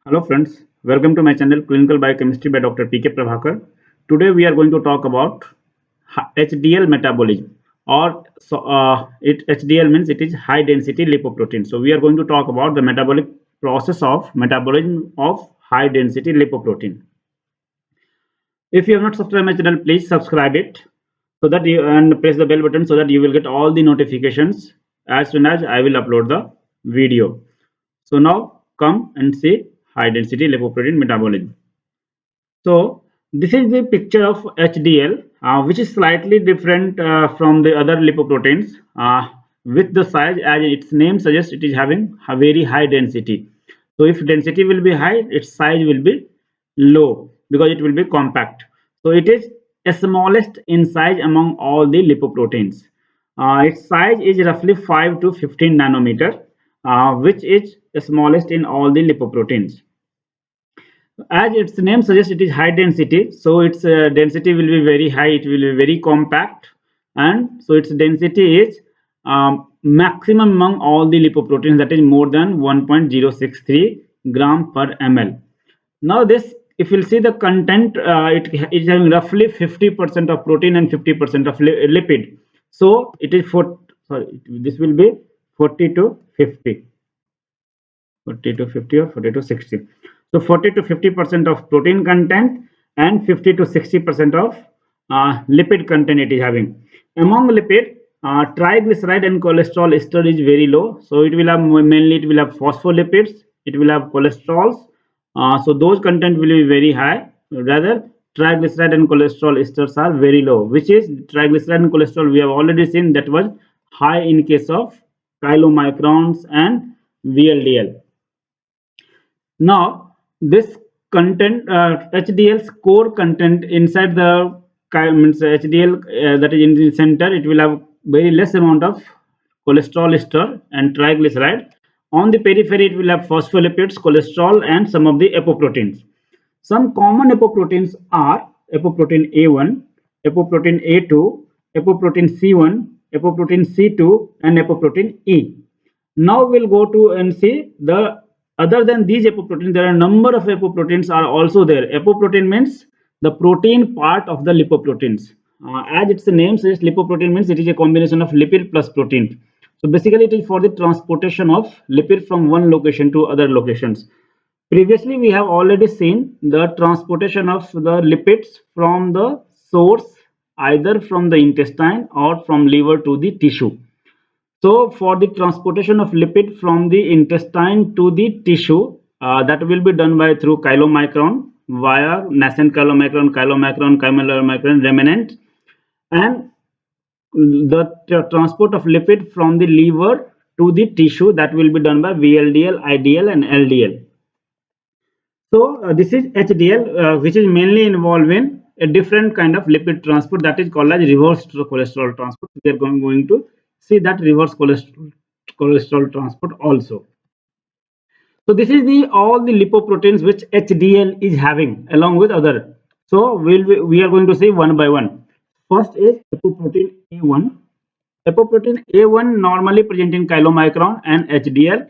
Hello friends, welcome to my channel Clinical Biochemistry by Dr. P.K. Prabhakar. Today we are going to talk about HDL metabolism HDL means it is high density lipoprotein. So we are going to talk about the metabolic process of metabolism of high density lipoprotein. If you have not subscribed my channel, please subscribe it so that you and press the bell button so that you will get all the notifications as soon as I will upload the video. So now come and see high density lipoprotein metabolism. So this is the picture of HDL, which is slightly different from the other lipoproteins. With the size, as its name suggests, it is having a very high density. So if density will be high, its size will be low because it will be compact. So it is smallest in size among all the lipoproteins. Its size is roughly 5 to 15 nanometer, which is smallest in all the lipoproteins. As its name suggests, it is high density, so its density will be very high, it will be very compact, and so its density is maximum among all the lipoproteins, that is more than 1.063 gram per ml. Now this, if you'll see the content, it is having roughly 50% of protein and 50% of lipid. So it is this will be 40 to 50. 40 to 50 or 40 to 60. So 40 to 50% of protein content and 50 to 60% of lipid content it is having. Among lipid, triglyceride and cholesterol ester is very low. So it will have mainly it will have phospholipids, it will have cholesterols. So those content will be very high. Rather, triglyceride and cholesterol esters are very low, which is triglyceride and cholesterol we have already seen that was high in case of chylomicrons and VLDL. Now, this content, HDL's core content inside the means HDL that is in the center, it will have very less amount of cholesterol ester and triglyceride. On the periphery, it will have phospholipids, cholesterol, and some of the apoproteins. Some common apoproteins are apoprotein A1, apoprotein A2, apoprotein C1, apoprotein C2, and apoprotein E. Now we'll go to and see the other than these apoproteins, there are a number of apoproteins are also there. Apoprotein means the protein part of the lipoproteins. As its name says, lipoprotein means it is a combination of lipid plus protein. So basically, it is for the transportation of lipid from one location to other locations. Previously, we have already seen the transportation of the lipids from the source, either from the intestine or from liver to the tissue. So for the transportation of lipid from the intestine to the tissue, that will be done by through chylomicron via nascent chylomicron, chylomicron, remnant, and the transport of lipid from the liver to the tissue, that will be done by VLDL, IDL and LDL. So this is HDL, which is mainly involved in a different kind of lipid transport that is called as reverse cholesterol transport. We are going to see that reverse cholesterol transport also. So this is the all the lipoproteins which HDL is having along with other. So we are going to see one by one. First is apoprotein A1. Apoprotein A1 normally present in chylomicron and HDL.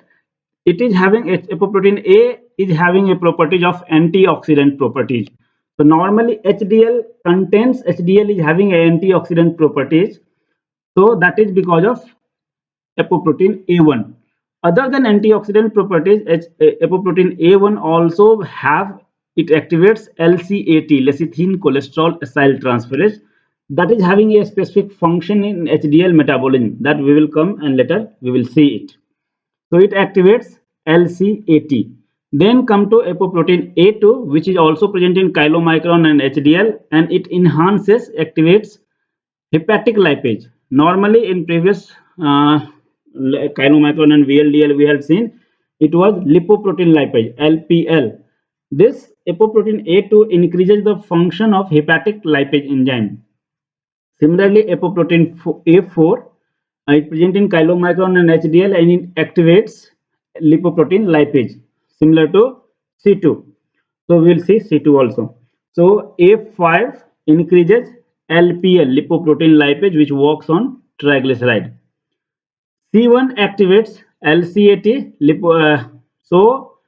It is having apoprotein A is having a properties of antioxidant properties. So normally HDL is having antioxidant properties. So that is because of apoprotein A1. Other than antioxidant properties, apoprotein A1 also it activates LCAT, lecithin cholesterol acyltransferase, that is having a specific function in HDL metabolism that we will come and later we will see it. So it activates LCAT. Then come to apoprotein A2, which is also present in chylomicron and HDL, and it activates hepatic lipase. Normally in previous chylomicron and VLDL we had seen it was lipoprotein lipase, LPL. This apoprotein A2 increases the function of hepatic lipase enzyme. Similarly, apoprotein A4 is present in chylomicron and HDL and it activates lipoprotein lipase similar to C2. So we will see C2 also. So A5 increases LPL, lipoprotein lipase, which works on triglyceride. C1 activates LCAT, so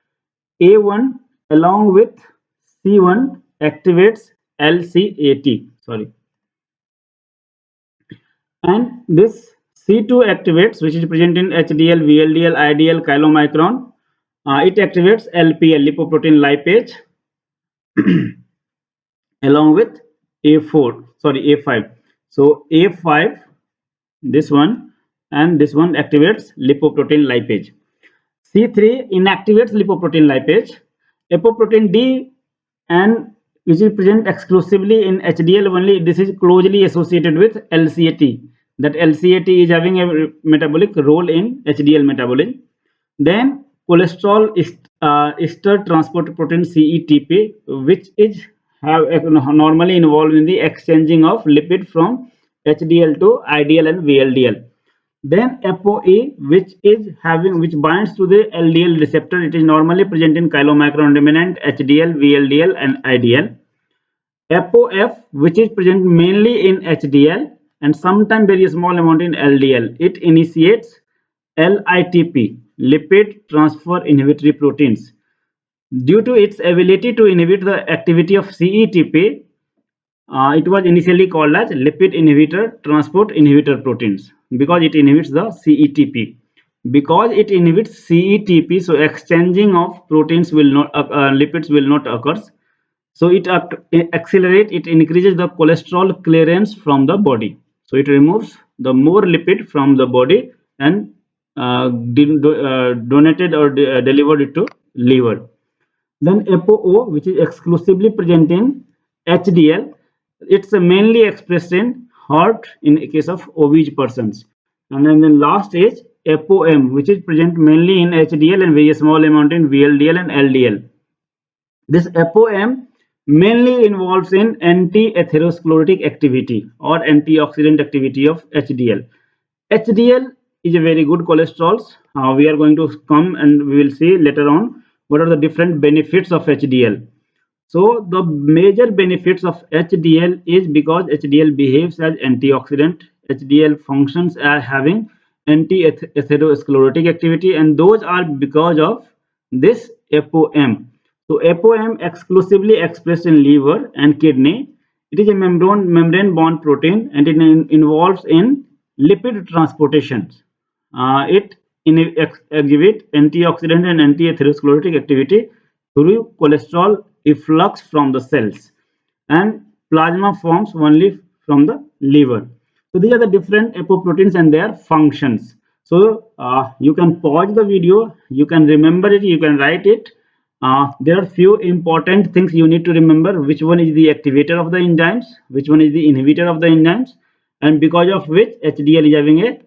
A1 along with C1 activates LCAT. Sorry. And this C2 activates, which is present in HDL, VLDL, IDL, chylomicron. It activates LPL, lipoprotein lipase, along with A5. So A5, this one, and this one activates lipoprotein lipase. C3 inactivates lipoprotein lipase. Apoprotein D, and which is present exclusively in HDL only. This is closely associated with LCAT. That LCAT is having a metabolic role in HDL metabolism. Then cholesterol ester transport protein CETP, which is normally involved in the exchanging of lipid from HDL to IDL and VLDL. Then apoA, which binds to the LDL receptor. It is normally present in chylomicron dominant HDL, VLDL, and IDL. apoF, which is present mainly in HDL and sometimes very small amount in LDL. It initiates LITP, lipid transfer inhibitory proteins. Due to its ability to inhibit the activity of CETP, it was initially called as lipid inhibitor transport inhibitor proteins because it inhibits the CETP. Because it inhibits CETP, so exchanging of proteins will not, lipids will not occur. So it accelerates, it increases the cholesterol clearance from the body. So it removes the more lipid from the body and donated or delivered it to liver. Then apoO, which is exclusively present in HDL, it's mainly expressed in heart in case of obese persons. And then the last is apoM, which is present mainly in HDL and very small amount in VLDL and LDL. This apoM mainly involves in anti-atherosclerotic activity or antioxidant activity of HDL. HDL is a very good cholesterol. We are going to come and we will see later on what are the different benefits of HDL. So the major benefits of HDL is because HDL behaves as antioxidant. HDL functions as having anti-atherosclerotic activity, and those are because of this apoM. So apoM exclusively expressed in liver and kidney. It is a membrane-bound protein, and it involves in lipid transportation. It exhibits antioxidant and anti-atherosclerotic activity through cholesterol efflux from the cells, and plasma forms only from the liver. So these are the different apoproteins and their functions. So you can pause the video, you can remember it, you can write it. There are few important things you need to remember: which one is the activator of the enzymes, which one is the inhibitor of the enzymes, and because of which HDL is having a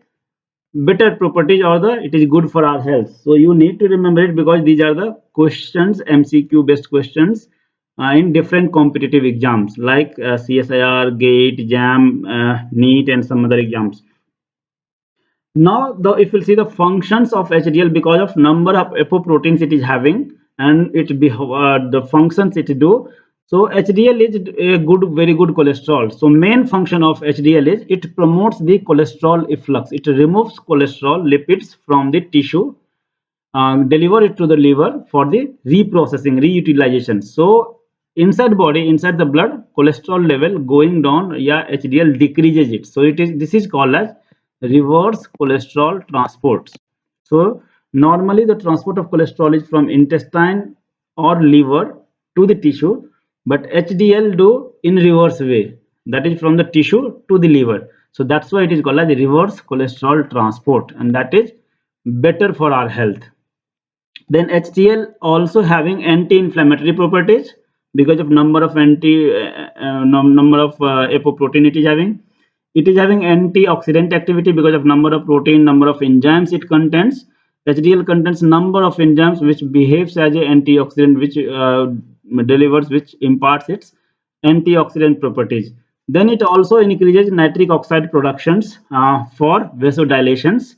better properties or the it is good for our health. So you need to remember it because these are the questions, MCQ based questions in different competitive exams like CSIR, GATE, JAM, NEET, and some other exams. Now if you see the functions of HDL, because of number of apoproteins it is having and the functions it do. So HDL is a very good cholesterol. So main function of HDL is it promotes the cholesterol efflux. It removes cholesterol lipids from the tissue, deliver it to the liver for the reprocessing, reutilization. So inside body, inside the blood, cholesterol level going down, yeah, HDL decreases it. So this is called as reverse cholesterol transports. So normally the transport of cholesterol is from intestine or liver to the tissue, but HDL do in reverse way, that is from the tissue to the liver. So that's why it is called as reverse cholesterol transport, and that is better for our health. Then HDL also having anti-inflammatory properties because of number of apoprotein it is having. It is having antioxidant activity because of number of protein, number of enzymes it contains. HDL contains number of enzymes which behaves as an antioxidant, which imparts its antioxidant properties. Then it also increases nitric oxide productions for vasodilations.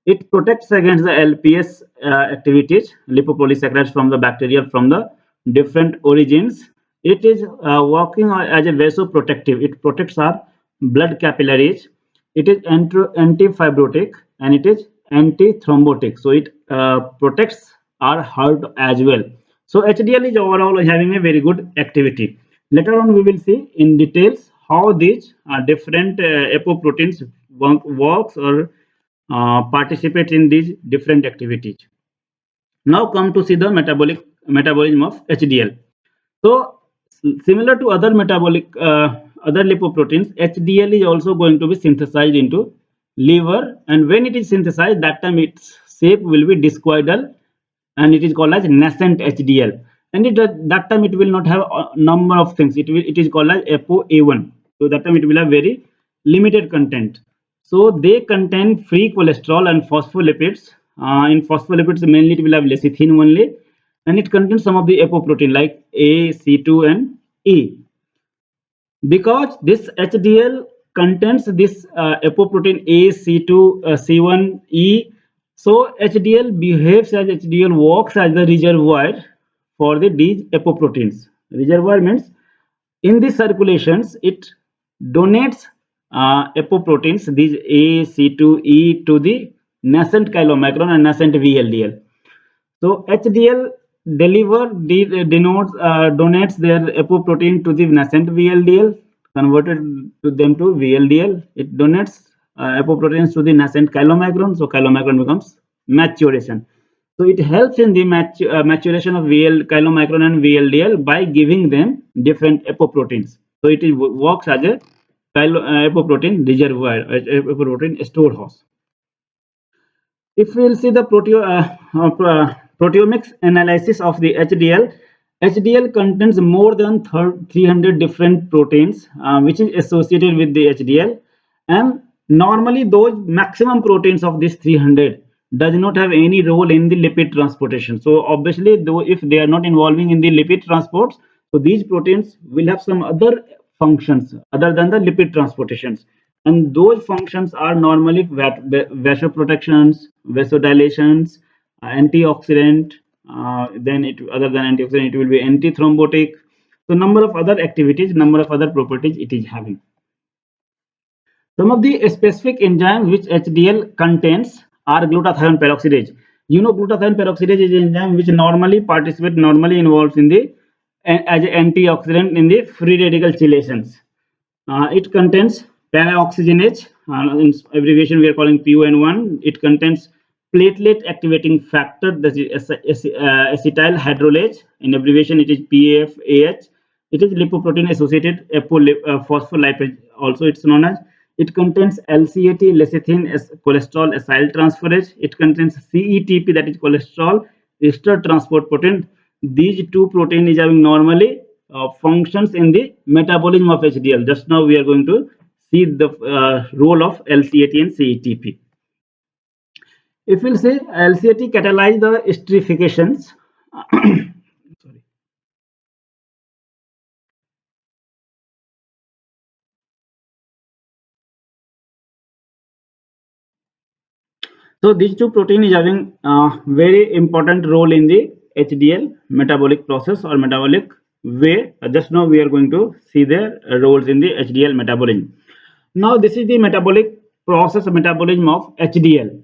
It protects against the LPS activities, lipopolysaccharides from the bacteria from the different origins. It is working as a vasoprotective. It protects our blood capillaries. It is anti-fibrotic and it is anti-thrombotic. So it protects our heart as well. So HDL is overall having a very good activity. Later on we will see in details how these different apoproteins works or participate in these different activities. Now come to see the metabolism of HDL. So similar to other other lipoproteins, HDL is also going to be synthesized into liver, and when it is synthesized, that time its shape will be discoidal, and it is called as nascent HDL. And that time it will not have a number of things. It is called as apoA-I. So that time it will have very limited content. So they contain free cholesterol and phospholipids. In phospholipids, mainly it will have lecithin only, and it contains some of the apoprotein like A, C2, and E. Because this HDL contains this apoprotein A, C2, C1, E, so HDL behaves as HDL works as the reservoir for these apoproteins. Reservoir means in the circulations it donates apoproteins, these A, C2, E, to the nascent chylomicron and nascent VLDL. So HDL donates their apoprotein to the nascent VLDL, converted to them to VLDL. It donates apoproteins to the nascent chylomicron, so chylomicron becomes maturation. So it helps in the maturation of chylomicron and VLDL by giving them different apoproteins. So it works as a apoprotein reservoir, apoprotein storehouse. If we'll see the proteomics analysis of the HDL, HDL contains more than 300 different proteins which is associated with the HDL, and normally those maximum proteins of this 300 does not have any role in the lipid transportation. So obviously, though, if they are not involving in the lipid transports, so these proteins will have some other functions other than the lipid transportations, and those functions are normally vasoprotections, vasodilations, antioxidant. Then other than antioxidant, it will be antithrombotic. So number of other activities, number of other properties it is having. Some of the specific enzymes which HDL contains are glutathione peroxidase. You know, glutathione peroxidase is an enzyme which normally involves in the as an antioxidant in the free radical chelations. It contains para-oxygenase, in abbreviation we are calling PON1. It contains platelet activating factor, that is acetyl hydrolase, in abbreviation it is PAFAH. It is lipoprotein associated phospholipid, also it's known as. It contains LCAT, lecithin, cholesterol acyl transferase. It contains CETP, that is cholesterol ester transport protein. These two proteins is having normally functions in the metabolism of HDL. Just now we are going to see the role of LCAT and CETP. If we'll say LCAT catalyze the esterifications, sorry. So these two proteins is having very important role in the HDL metabolic process or metabolic way. Just now we are going to see their roles in the HDL metabolism. Now this is the metabolic process, metabolism of HDL.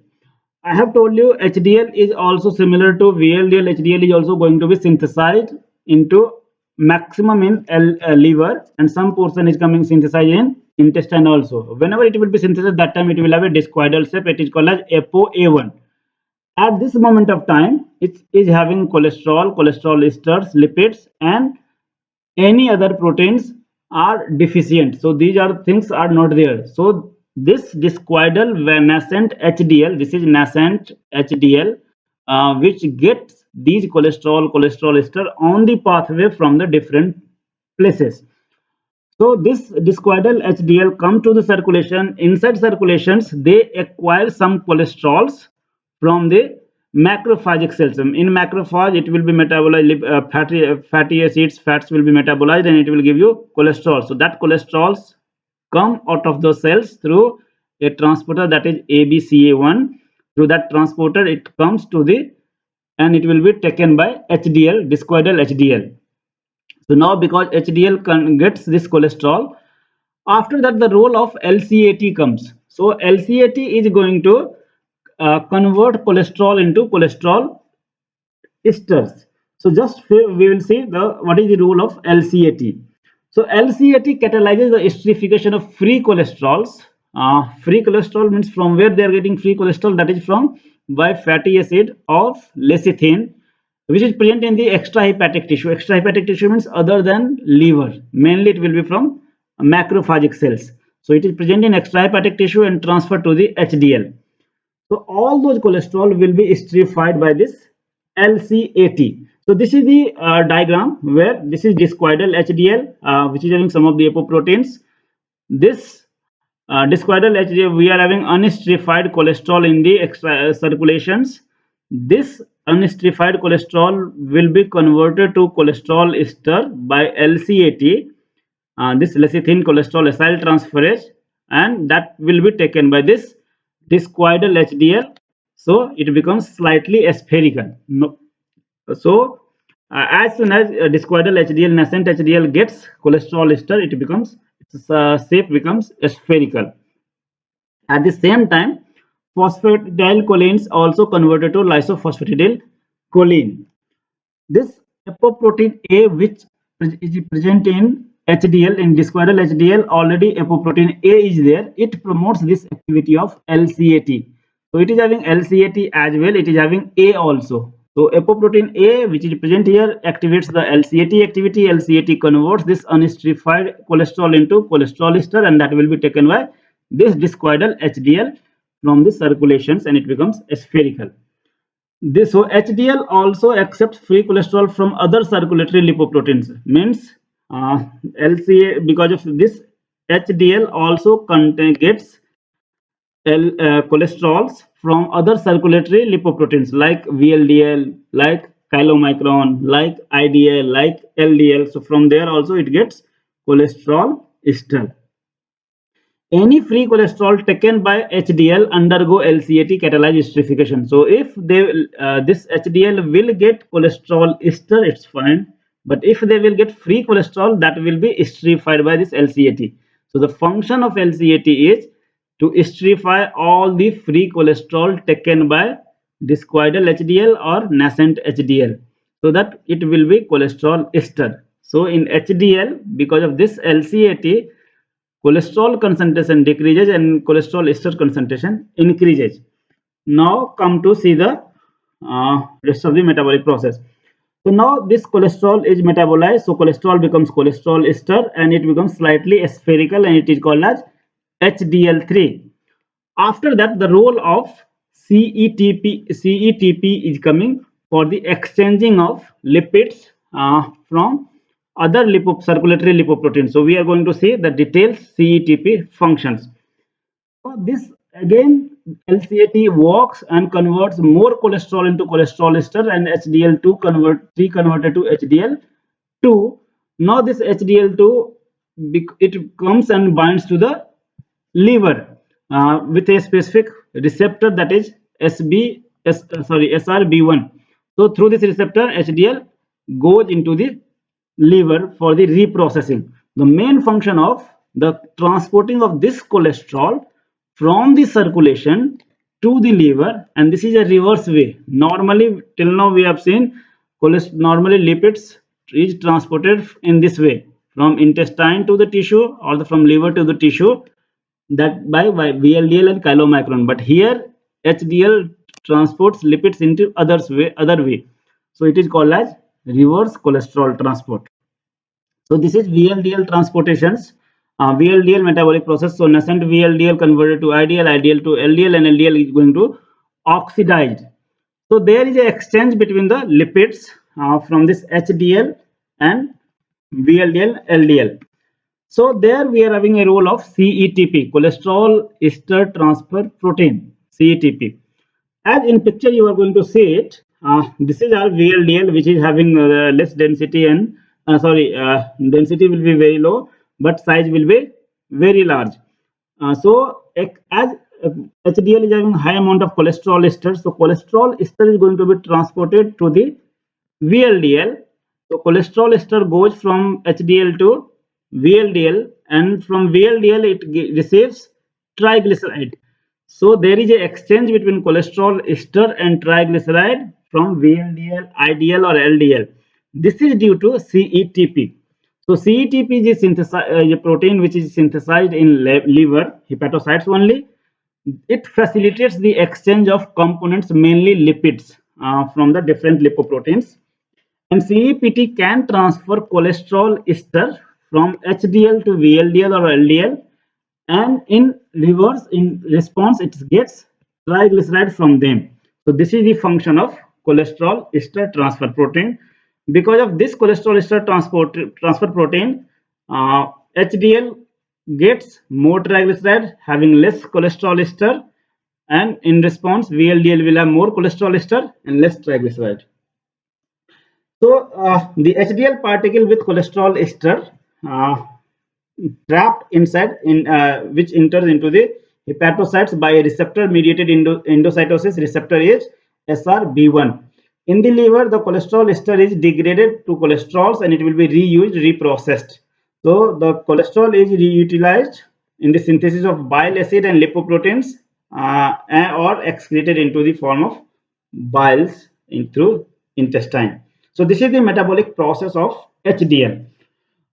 I have told you HDL is also similar to VLDL. HDL is also going to be synthesized into maximum in liver, and some portion is coming synthesized in intestine also. Whenever it will be synthesized, that time it will have a discoidal shape. It is called as apoA-I. At this moment of time, it is having cholesterol, cholesterol esters, lipids, and any other proteins are deficient. So these are things are not there. So this discoidal nascent HDL, this is nascent HDL, which gets these cholesterol ester on the pathway from the different places. So this discoidal HDL come to the circulation. Inside circulations, they acquire some cholesterols from the macrophagic cells. In macrophage, it will be metabolized, fatty acids, fats will be metabolized, and it will give you cholesterol. So that cholesterols come out of those cells through a transporter, that is ABCA1. Through that transporter, it comes to the, and it will be taken by HDL, discoidal HDL. So now because HDL gets this cholesterol, after that the role of LCAT comes. So LCAT is going to convert cholesterol into cholesterol esters. So just we will see the what is the role of LCAT. So LCAT catalyzes the esterification of free cholesterols. Free cholesterol means from where they are getting free cholesterol, that is from by fatty acid of lecithin, which is present in the extrahepatic tissue. Extrahepatic tissue means other than liver. Mainly it will be from macrophagic cells. So it is present in extrahepatic tissue and transferred to the HDL. So all those cholesterol will be esterified by this LCAT. So this is the diagram where this is discoidal HDL, which is having some of the apoproteins. This discoidal HDL, we are having unesterified cholesterol in the extra circulations. This unesterified cholesterol will be converted to cholesterol ester by LCAT, this lecithin cholesterol acyl transferase, and that will be taken by this discoidal HDL, so it becomes slightly spherical. No, so as soon as discoidal HDL, nascent HDL gets cholesterol ester, it becomes its shape becomes spherical. At the same time, phosphatidylcholine also converted to lysophosphatidylcholine. This apoprotein A, which is present in HDL, in discoidal HDL, already apoprotein A is there. It promotes this activity of LCAT. So it is having LCAT as well. It is having A also. So apoprotein A, which is present here, activates the LCAT activity. LCAT converts this unesterified cholesterol into cholesterol ester, and that will be taken by this discoidal HDL from the circulations, and it becomes spherical. This so HDL also accepts free cholesterol from other circulatory lipoproteins. Means LCA, because of this, HDL also gets cholesterols from other circulatory lipoproteins like VLDL, like chylomicron, like IDL, like LDL. So from there also it gets cholesterol ester. Any free cholesterol taken by HDL undergo LCAT catalyzed esterification. So if they this HDL will get cholesterol ester, it's fine. But if they will get free cholesterol, that will be esterified by this LCAT. So the function of LCAT is to esterify all the free cholesterol taken by discoidal HDL or nascent HDL, so that it will be cholesterol ester. So in HDL, because of this LCAT, cholesterol concentration decreases and cholesterol ester concentration increases. Now come to see the rest of the metabolic process. So now this cholesterol is metabolized, so cholesterol becomes cholesterol ester and it becomes slightly spherical, and it is called as HDL3. After that, the role of CETP is coming for the exchanging of lipids from other circulatory lipoproteins. So we are going to see the detailed CETP functions. So this again, LCAT works and converts more cholesterol into cholesterol ester, and HDL2 converted to HDL2. Now this HDL2, it comes and binds to the liver with a specific receptor, that is SRB1. So through this receptor, HDL goes into the liver for the reprocessing. The main function of the transporting of this cholesterol from the circulation to the liver, and this is a reverse way. Normally, till now we have seen normally lipids is transported in this way, from intestine to the tissue or from liver to the tissue, that by VLDL and chylomicron. But here HDL transports lipids into other way. So it is called as reverse cholesterol transport. So this is VLDL transportations, VLDL metabolic process. So nascent VLDL converted to IDL, IDL to LDL, and LDL is going to oxidized. So there is an exchange between the lipids from this HDL and VLDL, LDL. So there we are having a role of CETP, cholesterol ester transfer protein, CETP. As in picture you are going to see it, this is our VLDL, which is having less density, and density will be very low, but size will be very large. As HDL is having high amount of cholesterol ester, so cholesterol ester is going to be transported to the VLDL. So cholesterol ester goes from HDL to VLDL, and from VLDL it receives triglyceride. So there is an exchange between cholesterol ester and triglyceride from VLDL, IDL or LDL. This is due to CETP. So CETP is a protein which is synthesized in liver hepatocytes only. It facilitates the exchange of components, mainly lipids, from the different lipoproteins. And CEPT can transfer cholesterol ester from HDL to VLDL or LDL, and in reverse, in response, it gets triglyceride from them. So this is the function of cholesterol ester transfer protein. Because of this cholesterol ester transfer protein, HDL gets more triglyceride, having less cholesterol ester, and in response, VLDL will have more cholesterol ester and less triglyceride. So the HDL particle with cholesterol ester trapped inside which enters into the hepatocytes by a receptor mediated endocytosis receptor is SRB1. In the liver, the cholesterol ester is degraded to cholesterols and it will be reused, reprocessed. So the cholesterol is reutilized in the synthesis of bile acid and lipoproteins, or excreted into the form of biles through intestine. So this is the metabolic process of HDL.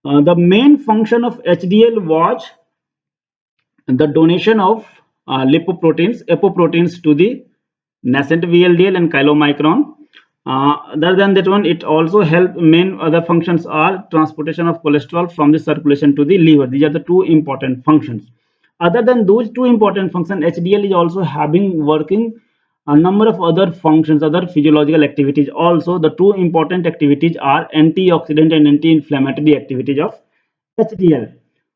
The main function of HDL was the donation of lipoproteins, apoproteins to the nascent VLDL and chylomicron. Other than that one, it also help. Main other functions are transportation of cholesterol from the circulation to the liver. These are the two important functions. Other than those two important functions, HDL is also having working a number of other functions, other physiological activities. Also, the two important activities are antioxidant and anti-inflammatory activities of HDL.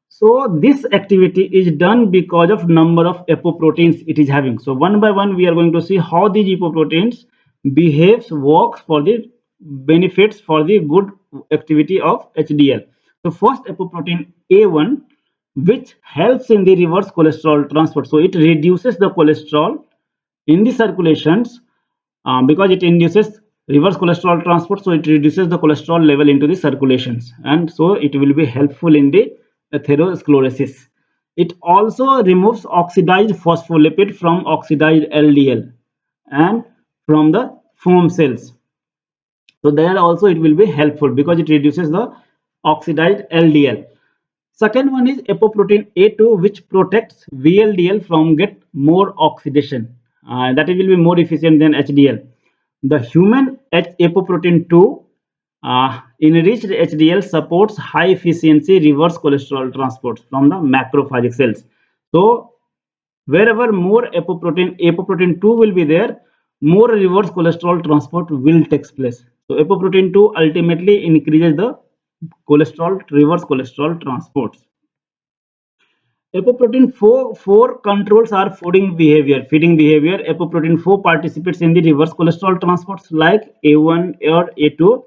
So this activity is done because of number of apoproteins it is having. So one by one we are going to see how these apoproteins behaves, works for the benefits for the good activity of HDL. So first apoprotein A1, which helps in the reverse cholesterol transport. So it reduces the cholesterol in the circulations, because it induces reverse cholesterol transport, so it reduces the cholesterol level into the circulations, and so it will be helpful in the atherosclerosis. It also removes oxidized phospholipid from oxidized LDL and from the foam cells. So there also it will be helpful because it reduces the oxidized LDL. Second one is apoprotein A2, which protects VLDL from get more oxidation. That will be more efficient than HDL. The human apoprotein 2 enriched HDL supports high efficiency reverse cholesterol transport from the macrophage cells. So wherever more apoprotein 2 will be there, more reverse cholesterol transport will take place. So apoprotein 2 ultimately increases the reverse cholesterol transports. Apoprotein 4 controls our feeding behavior. Apoprotein 4 participates in the reverse cholesterol transports like A1 or A2,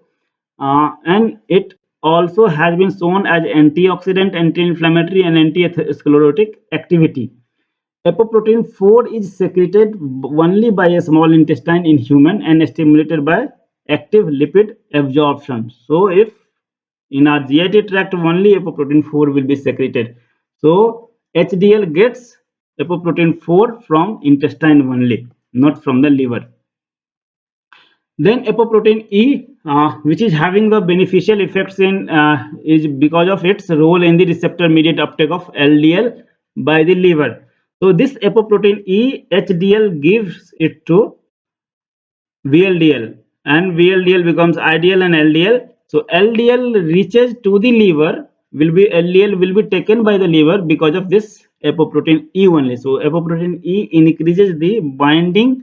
and it also has been shown as antioxidant, anti-inflammatory, and anti-sclerotic activity. Apoprotein 4 is secreted only by a small intestine in human and stimulated by active lipid absorption. So if in our GIT tract only apoprotein 4 will be secreted. So HDL gets apoprotein 4 from intestine only, not from the liver. Then apoprotein E, which is having the beneficial effects in is because of its role in the receptor mediate uptake of LDL by the liver. So this apoprotein E, HDL gives it to VLDL, and VLDL becomes IDL and LDL. So LDL reaches to the liver, LDL will be taken by the liver because of this apoprotein E only. So apoprotein E increases the binding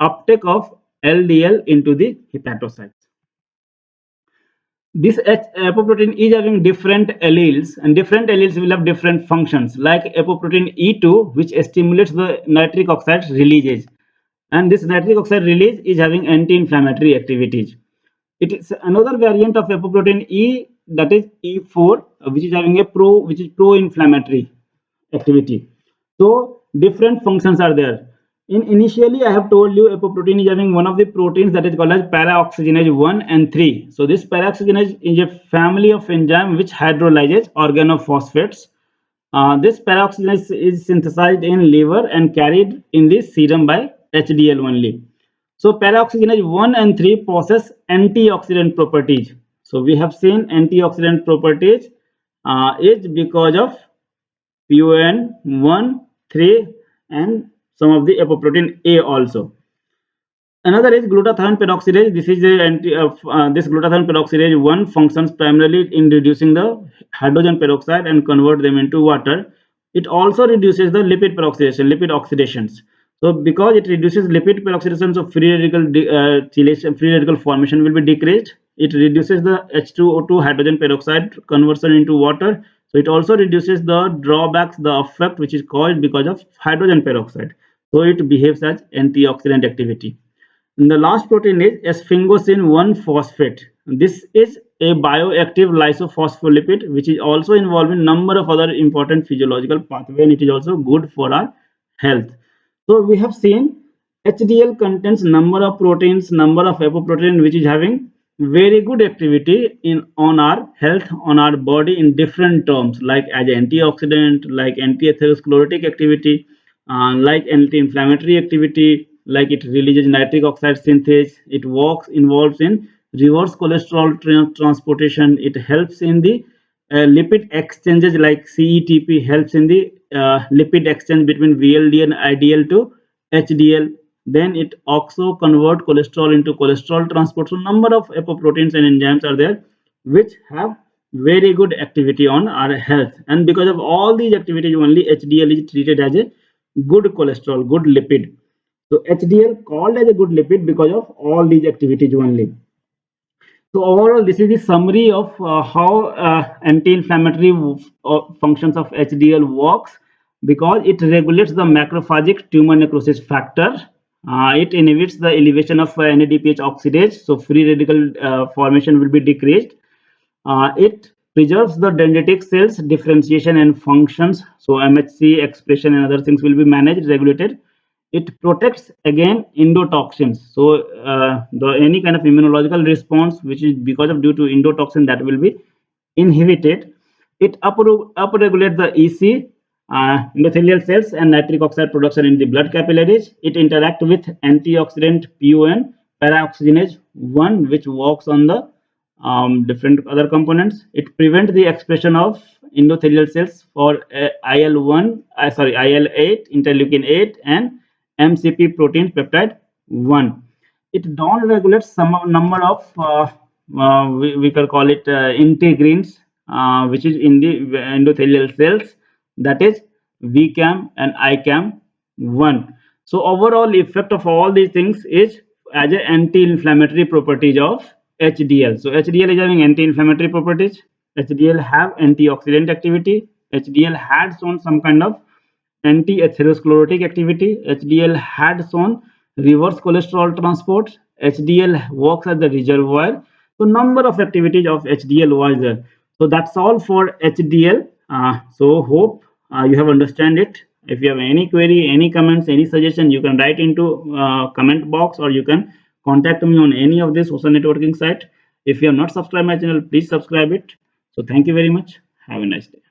uptake of LDL into the hepatocytes. This apoprotein is having different alleles, and different alleles will have different functions, like apoprotein E2, which stimulates the nitric oxide releases, and this nitric oxide release is having anti-inflammatory activities. It is another variant of apoprotein E, that is E4, which is having pro-inflammatory activity. So different functions are there. Initially, I have told you apoprotein is having one of the proteins that is called as para-oxygenase 1 and 3. So this para-oxygenase is a family of enzyme which hydrolyzes organophosphates. This para-oxygenase is synthesized in liver and carried in the serum by HDL only. So para-oxygenase 1 and 3 possess antioxidant properties. So we have seen antioxidant properties is because of PON 1, 3, and some of the apoprotein A also. Another is glutathione peroxidase. This is this glutathione peroxidase 1 functions primarily in reducing the hydrogen peroxide and convert them into water. It also reduces the lipid peroxidation, lipid oxidations. So because it reduces lipid peroxidation, so free radical chelation, free radical formation will be decreased. It reduces the H2O2 hydrogen peroxide conversion into water. So it also reduces the drawbacks, the effect which is caused because of hydrogen peroxide. So it behaves as antioxidant activity. And the last protein is sphingosine 1 phosphate. This is a bioactive lysophospholipid which is also involved in number of other important physiological pathways, and it is also good for our health. So we have seen HDL contains number of proteins, number of apoprotein which is having very good activity in on our health, on our body in different terms, like as antioxidant, like anti-atherosclerotic activity, like anti-inflammatory activity, like it releases nitric oxide synthase, it works involves in reverse cholesterol transportation, it helps in the lipid exchanges like CETP helps in the lipid exchange between VLDL and IDL to HDL. Then it also convert cholesterol into cholesterol transport. So number of apoproteins and enzymes are there which have very good activity on our health, and because of all these activities only HDL is treated as a good cholesterol, good lipid. So HDL called as a good lipid because of all these activities only. So overall, this is the summary of how anti-inflammatory functions of HDL works, because it regulates the macrophagic tumor necrosis factor. It inhibits the elevation of NADPH oxidase, so free radical formation will be decreased. It preserves the dendritic cells differentiation and functions, so MHC expression and other things will be managed, regulated. It protects again endotoxins, so any kind of immunological response which is because of due to endotoxin, that will be inhibited. It upregulates the EC, endothelial cells, and nitric oxide production in the blood capillaries. It interacts with antioxidant PON peroxidase 1 which works on the different other components. It prevents the expression of endothelial cells for IL-8, interleukin 8, and MCP protein peptide 1. It down regulates some number of we can call it integrins which is in the endothelial cells, that is VCAM and ICAM1. So overall effect of all these things is as an anti-inflammatory properties of HDL. So HDL is having anti-inflammatory properties. HDL have antioxidant activity. HDL had shown some kind of anti-atherosclerotic activity. HDL had shown reverse cholesterol transport. HDL works as the reservoir. So number of activities of HDL was there. So that's all for HDL. So hope you have understand it. If you have any query, any comments, any suggestion, you can write into comment box, or you can contact me on any of the social networking site. If you have not subscribed my channel, please subscribe it. So thank you very much. Have a nice day.